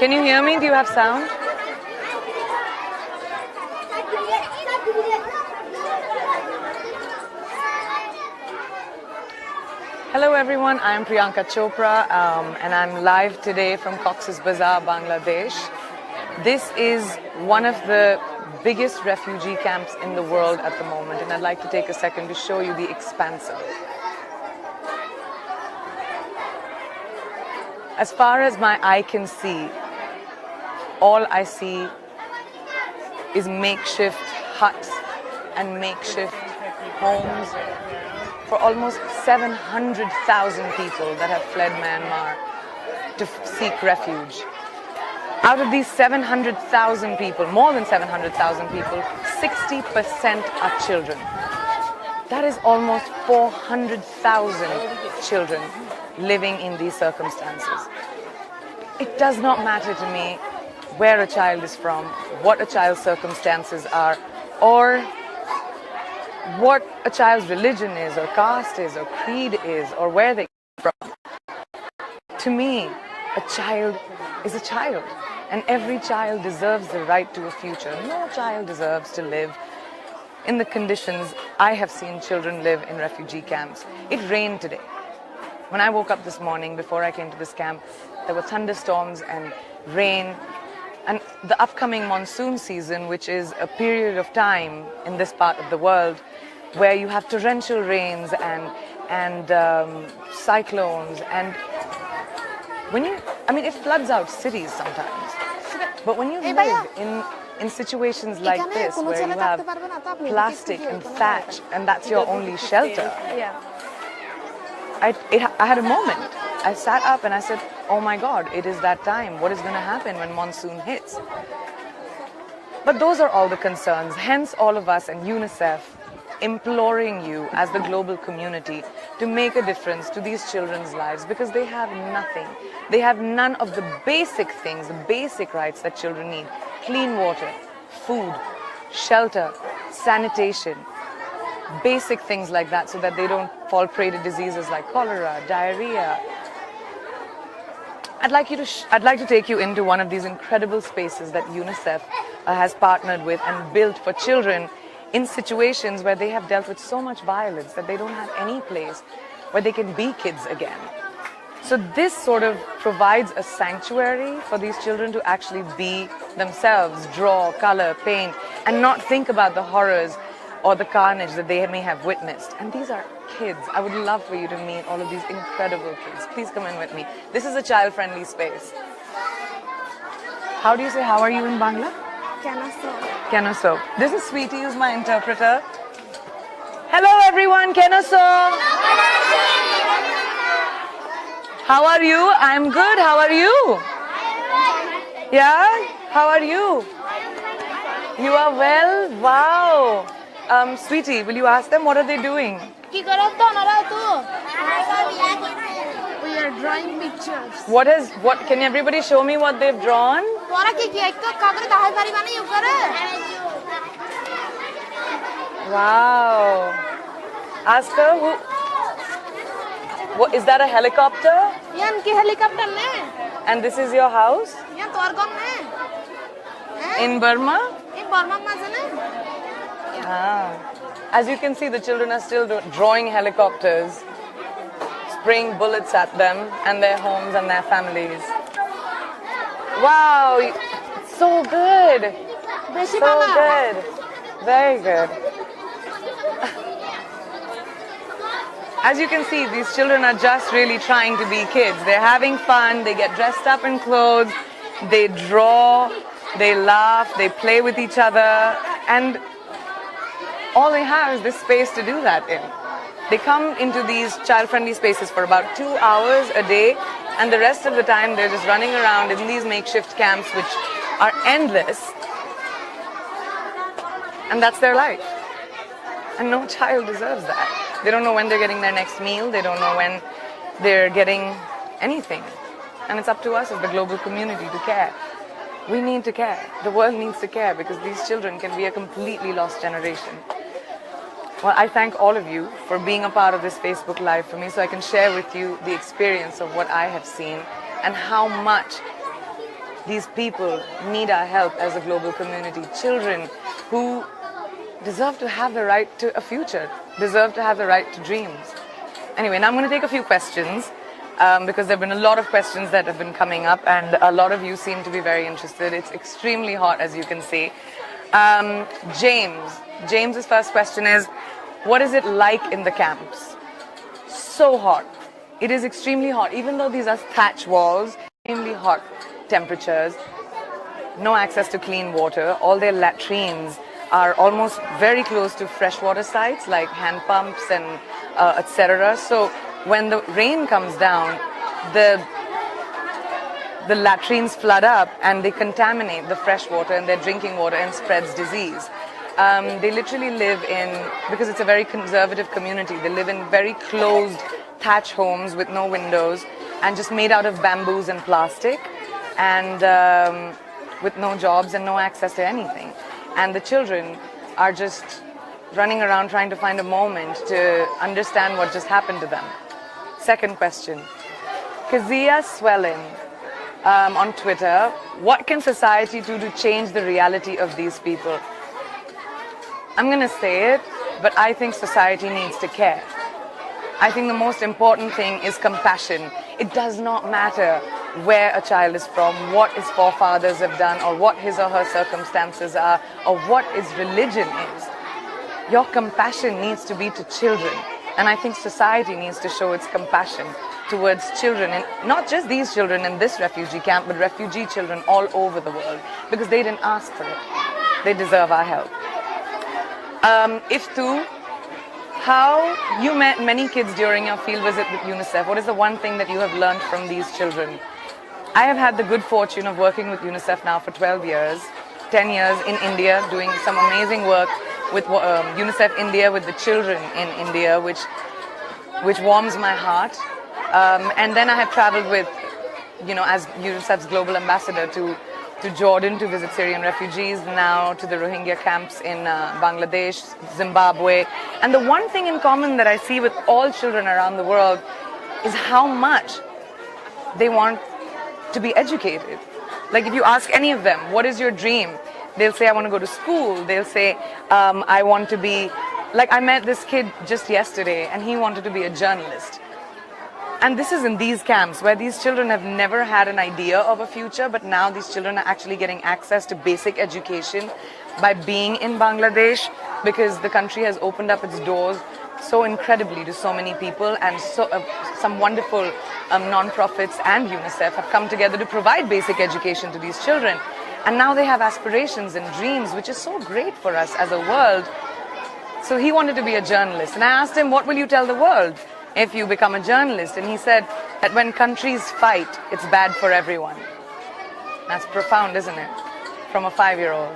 Can you hear me? Do you have sound? Hello everyone, I'm Priyanka Chopra and I'm live today from Cox's Bazar, Bangladesh. This is one of the biggest refugee camps in the world at the moment, and I'd like to take a second to show you the expanse of it. As far as my eye can see, all I see is makeshift huts and makeshift homes for almost 700,000 people that have fled Myanmar to seek refuge. Out of these 700,000 people, more than 700,000 people, 60% are children. That is almost 400,000 children living in these circumstances. It does not matter to me where a child is from, what a child's circumstances are, or what a child's religion is, or caste is, or creed is, or where they come from. To me, a child is a child, and every child deserves the right to a future. No child deserves to live in the conditions I have seen children live in refugee camps. It rained today. When I woke up this morning, before I came to this camp, there were thunderstorms and rain. And the upcoming monsoon season, which is a period of time in this part of the world where you have torrential rains and cyclones, and it floods out cities sometimes. But when you live in situations like this, where you have plastic and thatch, and that's your only shelter, I had a moment. I sat up and I said, oh my God, it is that time. What is going to happen when monsoon hits? But those are all the concerns. Hence, all of us and UNICEF imploring you as the global community to make a difference to these children's lives, because they have nothing. They have none of the basic things, the basic rights that children need. Clean water, food, shelter, sanitation, basic things like that, so that they don't fall prey to diseases like cholera, diarrhea. I'd like to take you into one of these incredible spaces that UNICEF has partnered with and built for children in situations where they have dealt with so much violence that they don't have any place where they can be kids again. So this sort of provides a sanctuary for these children to actually be themselves, draw, color, paint, and not think about the horrors or the carnage that they may have witnessed. And these are kids. I would love for you to meet all of these incredible kids. Please come in with me. This is a child-friendly space. How do you say how are you in Bangla? Kenoso. This is Sweetie, who's my interpreter. Hello everyone, Kenoso. How are you? I'm good. How are you? Yeah? How are you? You are well? Wow. Sweetie, will you ask them what are they doing? We are drawing pictures. What can everybody show me what they've drawn? Wow. Ask her what is that, a helicopter? And this is your house? In Burma? As you can see, the children are still drawing helicopters, spraying bullets at them and their homes and their families. Wow, so good. So good. Very good. As you can see, these children are just really trying to be kids. They're having fun, they get dressed up in clothes, they draw, they laugh, they play with each other, and all they have is this space to do that in. They come into these child-friendly spaces for about 2 hours a day, and the rest of the time they're just running around in these makeshift camps, which are endless, and that's their life. And no child deserves that. They don't know when they're getting their next meal, they don't know when they're getting anything. And it's up to us as the global community to care. We need to care. The world needs to care, because these children can be a completely lost generation. Well, I thank all of you for being a part of this Facebook Live for me, so I can share with you the experience of what I have seen and how much these people need our help as a global community. Children who deserve to have the right to a future, deserve to have the right to dreams. Anyway, now I'm going to take a few questions because there have been a lot of questions that have been coming up and a lot of you seem to be very interested. It's extremely hot, as you can see. James's first question is, what is it like in the camps? So hot. It is extremely hot. Even though these are thatch walls, extremely hot temperatures, no access to clean water. All their latrines are almost very close to freshwater sites like hand pumps and etc. So when the rain comes down, the latrines flood up and they contaminate the fresh water and their drinking water and spreads disease. They literally live in, because it's a very conservative community, they live in very closed thatch homes with no windows and just made out of bamboos and plastic, and with no jobs and no access to anything. And the children are just running around trying to find a moment to understand what just happened to them. Second question. Kazia Swelling on Twitter, what can society do to change the reality of these people? I'm going to say it, but I think society needs to care. I think the most important thing is compassion. It does not matter where a child is from, what his forefathers have done, or what his or her circumstances are, or what his religion is. Your compassion needs to be to children. And I think society needs to show its compassion towards children, and not just these children in this refugee camp, but refugee children all over the world, because they didn't ask for it. They deserve our help. Iftu, how you met many kids during your field visit with UNICEF. What is the one thing that you have learned from these children? I have had the good fortune of working with UNICEF now for 12 years, 10 years in India, doing some amazing work with UNICEF India, with the children in India, which warms my heart. And then I have traveled with, as UNICEF's global ambassador to Jordan to visit Syrian refugees, now to the Rohingya camps in Bangladesh, Zimbabwe. And the one thing in common that I see with all children around the world is how much they want to be educated. Like if you ask any of them, what is your dream? They'll say, I want to go to school. They'll say, I want to be, like I met this kid just yesterday and he wanted to be a journalist. And this is in these camps where these children have never had an idea of a future, but now these children are actually getting access to basic education by being in Bangladesh, because the country has opened up its doors so incredibly to so many people, and so some wonderful non-profits and UNICEF have come together to provide basic education to these children. And now they have aspirations and dreams, which is so great for us as a world. So he wanted to be a journalist. And I asked him, what will you tell the world if you become a journalist? And he said that when countries fight, it's bad for everyone. That's profound, isn't it? From a 5-year-old.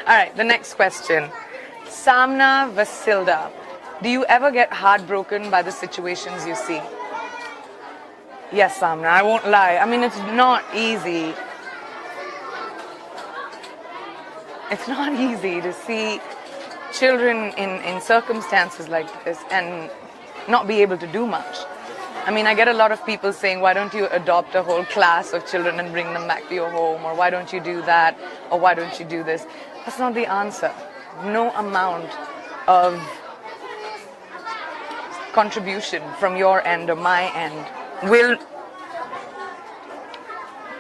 All right, the next question. Samna Vasilda. Do you ever get heartbroken by the situations you see? Yes, Samna, I won't lie. I mean, it's not easy. It's not easy to see children in circumstances like this and not be able to do much. I mean, I get a lot of people saying, why don't you adopt a whole class of children and bring them back to your home? Or why don't you do that? Or why don't you do this? That's not the answer. No amount of contribution from your end or my end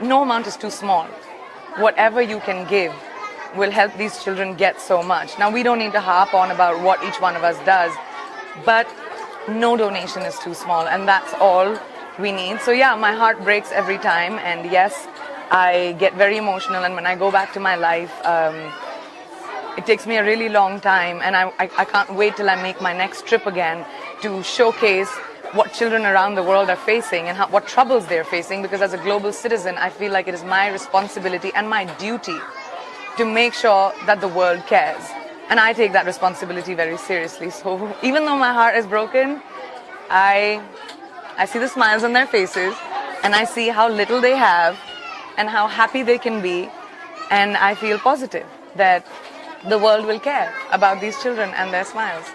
no amount is too small. Whatever you can give will help these children get so much. Now, we don't need to harp on about what each one of us does, but no donation is too small, and that's all we need. So yeah, my heart breaks every time, and yes, I get very emotional, and when I go back to my life, it takes me a really long time, and I can't wait till I make my next trip again to showcase what children around the world are facing and what troubles they're facing, because as a global citizen, I feel like it is my responsibility and my duty to make sure that the world cares. And I take that responsibility very seriously. So even though my heart is broken, I see the smiles on their faces, and I see how little they have and how happy they can be, and I feel positive that the world will care about these children and their smiles.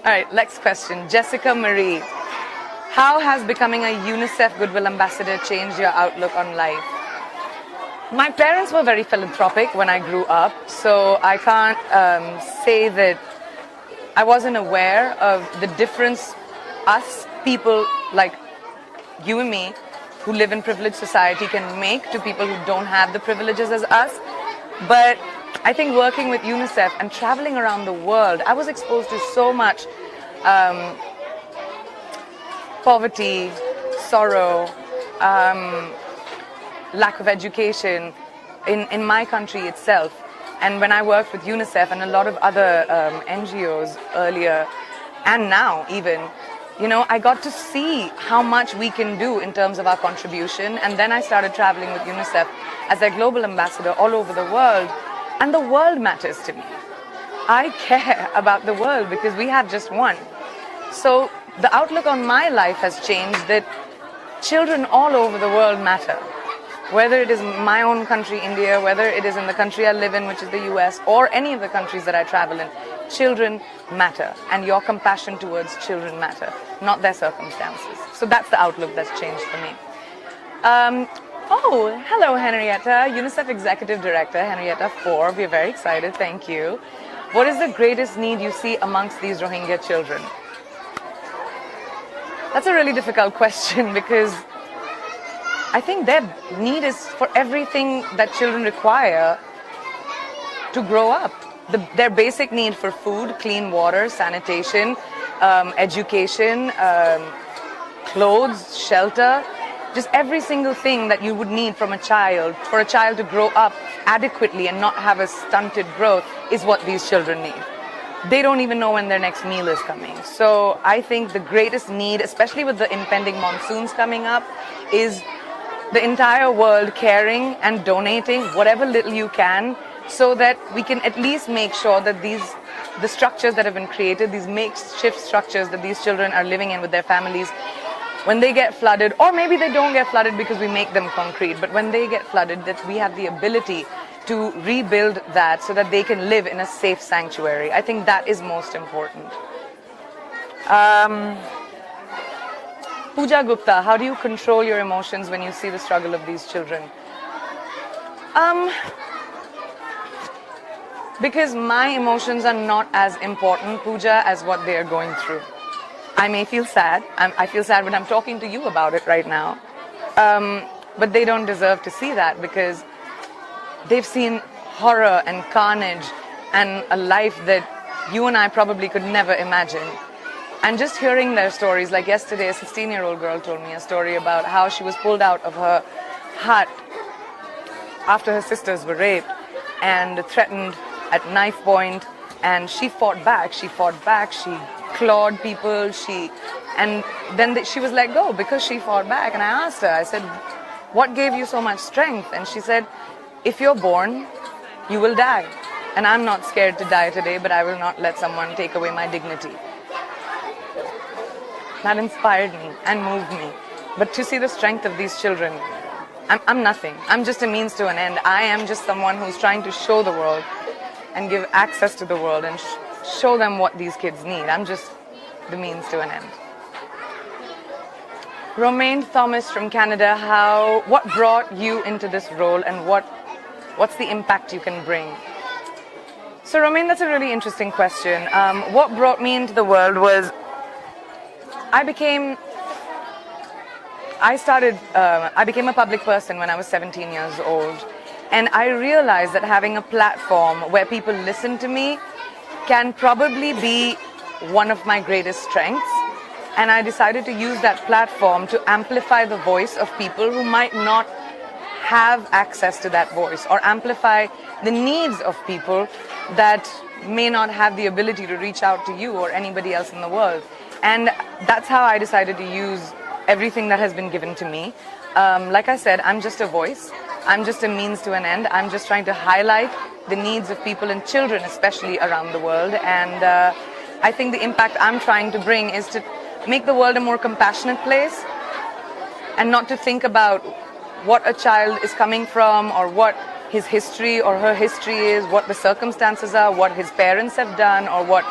All right, next question. Jessica Marie. How has becoming a UNICEF Goodwill Ambassador changed your outlook on life? My parents were very philanthropic when I grew up, so I can't say that I wasn't aware of the difference us, people like you and me, who live in privileged society, can make to people who don't have the privileges as us. But I think working with UNICEF and traveling around the world, I was exposed to so much poverty, sorrow, lack of education in my country itself. And when I worked with UNICEF and a lot of other NGOs earlier, and now even, you know, I got to see how much we can do in terms of our contribution. And then I started traveling with UNICEF as their global ambassador all over the world. And the world matters to me. I care about the world because we have just one. So the outlook on my life has changed, that children all over the world matter. Whether it is my own country, India, whether it is in the country I live in, which is the US, or any of the countries that I travel in, children matter. And your compassion towards children matter, not their circumstances. So that's the outlook that's changed for me. Oh, hello, Henrietta, UNICEF Executive Director, Henrietta 4. We're very excited, thank you. What is the greatest need you see amongst these Rohingya children? That's a really difficult question because I think their need is for everything that children require to grow up. Their basic need for food, clean water, sanitation, education, clothes, shelter, just every single thing that you would need from a child, for a child to grow up adequately and not have a stunted growth, is what these children need. They don't even know when their next meal is coming. So I think the greatest need, especially with the impending monsoons coming up, is the entire world caring and donating whatever little you can, so that we can at least make sure that the structures that have been created, these makeshift structures that these children are living in with their families, when they get flooded, or maybe they don't get flooded because we make them concrete, but when they get flooded, that we have the ability to rebuild that so that they can live in a safe sanctuary. I think that is most important. Pooja Gupta, how do you control your emotions when you see the struggle of these children? Because my emotions are not as important, Pooja, as what they are going through. I may feel sad. I feel sad when I'm talking to you about it right now. But they don't deserve to see that because they've seen horror and carnage and a life that you and I probably could never imagine. And just hearing their stories, like yesterday, a 16-year-old girl told me a story about how she was pulled out of her hut after her sisters were raped and threatened at knife point, and she fought back, she clawed people, and then she was let go because she fought back. And I asked her, I said, what gave you so much strength? And she said, if you're born, you will die. And I'm not scared to die today, but I will not let someone take away my dignity. That inspired me and moved me. But to see the strength of these children, I'm nothing. I'm just a means to an end. I am just someone who's trying to show the world and give access to the world and show them what these kids need. I'm just the means to an end. Romaine Thomas from Canada, what brought you into this role and what's the impact you can bring? So Romaine, that's a really interesting question. What brought me into the world was I became a public person when I was 17 years old, and I realized that having a platform where people listen to me can probably be one of my greatest strengths. And I decided to use that platform to amplify the voice of people who might not have access to that voice, or amplify the needs of people that may not have the ability to reach out to you or anybody else in the world. And that's how I decided to use everything that has been given to me. Like I said, I'm just a voice. I'm just a means to an end. I'm just trying to highlight the needs of people and children, especially around the world. And I think the impact I'm trying to bring is to make the world a more compassionate place, and not to think about what a child is coming from, or what his history or her history is, what the circumstances are, what his parents have done, or what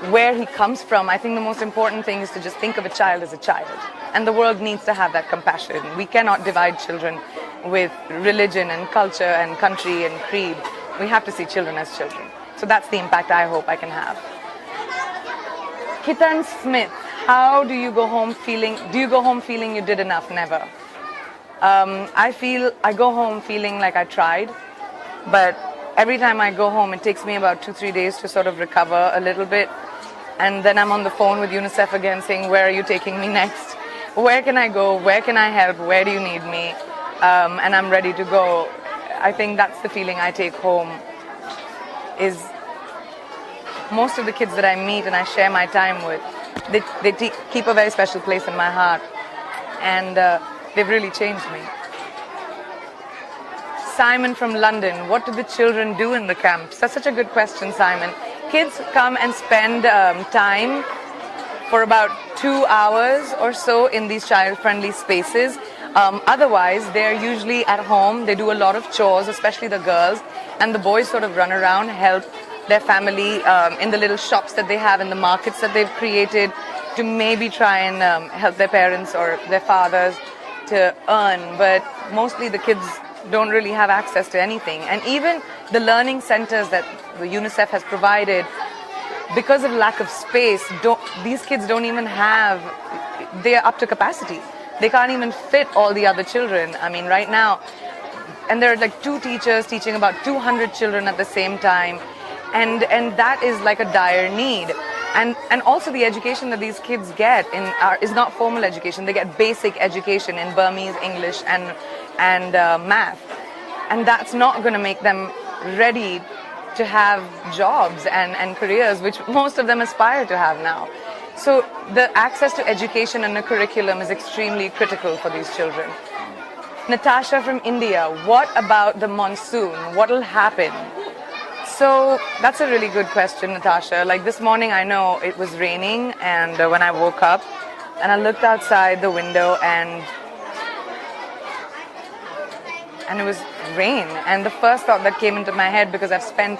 where he comes from, I think the most important thing is to just think of a child as a child. And the world needs to have that compassion. We cannot divide children with religion and culture and country and creed. We have to see children as children. So that's the impact I hope I can have. Kitan Smith, how do you go home feeling? Do you go home feeling you did enough? Never. I go home feeling like I tried, but every time I go home, it takes me about 2-3 days to sort of recover a little bit. And then I'm on the phone with UNICEF again saying, where are you taking me next? Where can I go? Where can I help? Where do you need me? And I'm ready to go. I think that's the feeling I take home, is most of the kids that I meet and I share my time with, they keep a very special place in my heart. And they've really changed me. Simon from London, what do the children do in the camps? That's such a good question, Simon. Kids come and spend time for about 2 hours or so in these child-friendly spaces. Otherwise, they're usually at home. They do a lot of chores, especially the girls, and the boys sort of run around, help their family in the little shops that they have, in the markets that they've created, to maybe try and help their parents or their fathers to earn. But mostly the kids don't really have access to anything. And even the learning centers that the UNICEF has provided, because of lack of space, these kids don't even have, they're up to capacity. They can't even fit all the other children. I mean, right now, and there are like 2 teachers teaching about 200 children at the same time. And that is like a dire need. And also the education that these kids get is not formal education. They get basic education in Burmese, English, and math. And that's not going to make them ready to have jobs and careers, which most of them aspire to have now. So the access to education and a curriculum is extremely critical for these children. Natasha from India, what about the monsoon? What will happen? So that's a really good question, Natasha. Like this morning, I know it was raining, and when I woke up and I looked outside the window and it was rain. And the first thought that came into my head, because I've spent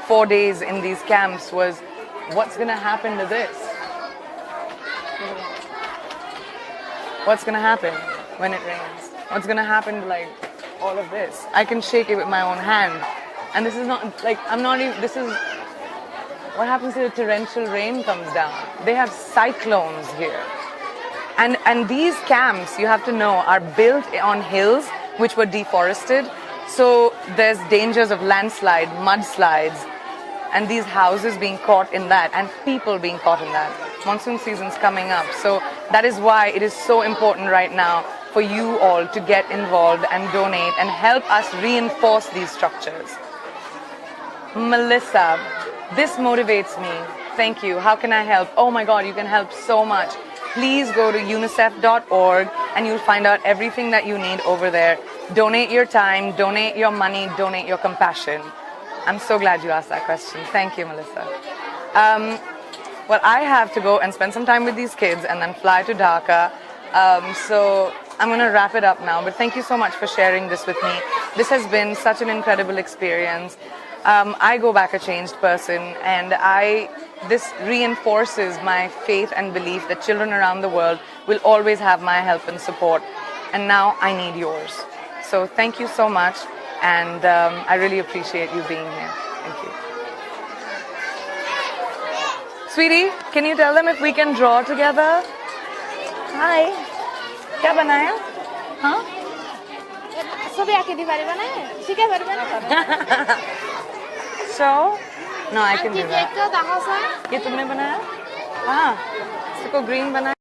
4 days in these camps, was what's going to happen to this? What's going to happen when it rains? What's going to happen to like all of this? I can shake it with my own hand. And this is not like, I'm not even, this is what happens if torrential rain comes down. They have cyclones here. And these camps, you have to know, are built on hills which were deforested. So there's dangers of landslide, mudslides, and these houses being caught in that, and people being caught in that. Monsoon season's coming up. So that is why it is so important right now for you all to get involved and donate and help us reinforce these structures. Melissa, this motivates me. Thank you. How can I help? Oh my God, you can help so much. Please go to unicef.org and you'll find out everything that you need over there. Donate your time, donate your money, donate your compassion. I'm so glad you asked that question. Thank you, Melissa. Well, I have to go and spend some time with these kids and then fly to Dhaka. So I'm going to wrap it up now. But thank you so much for sharing this with me. This has been such an incredible experience. I go back a changed person, and this reinforces my faith and belief that children around the world will always have my help and support. And now I need yours. So thank you so much, and I really appreciate you being here. Thank you. Sweetie, can you tell them if we can draw together? Hi. क्या बनाया? हाँ? सभी आके दीवारी बनाए? शिकाय बारी बनाए? So, no, I can do that. ये तुमने बनाया? हाँ, इसको green बनाया?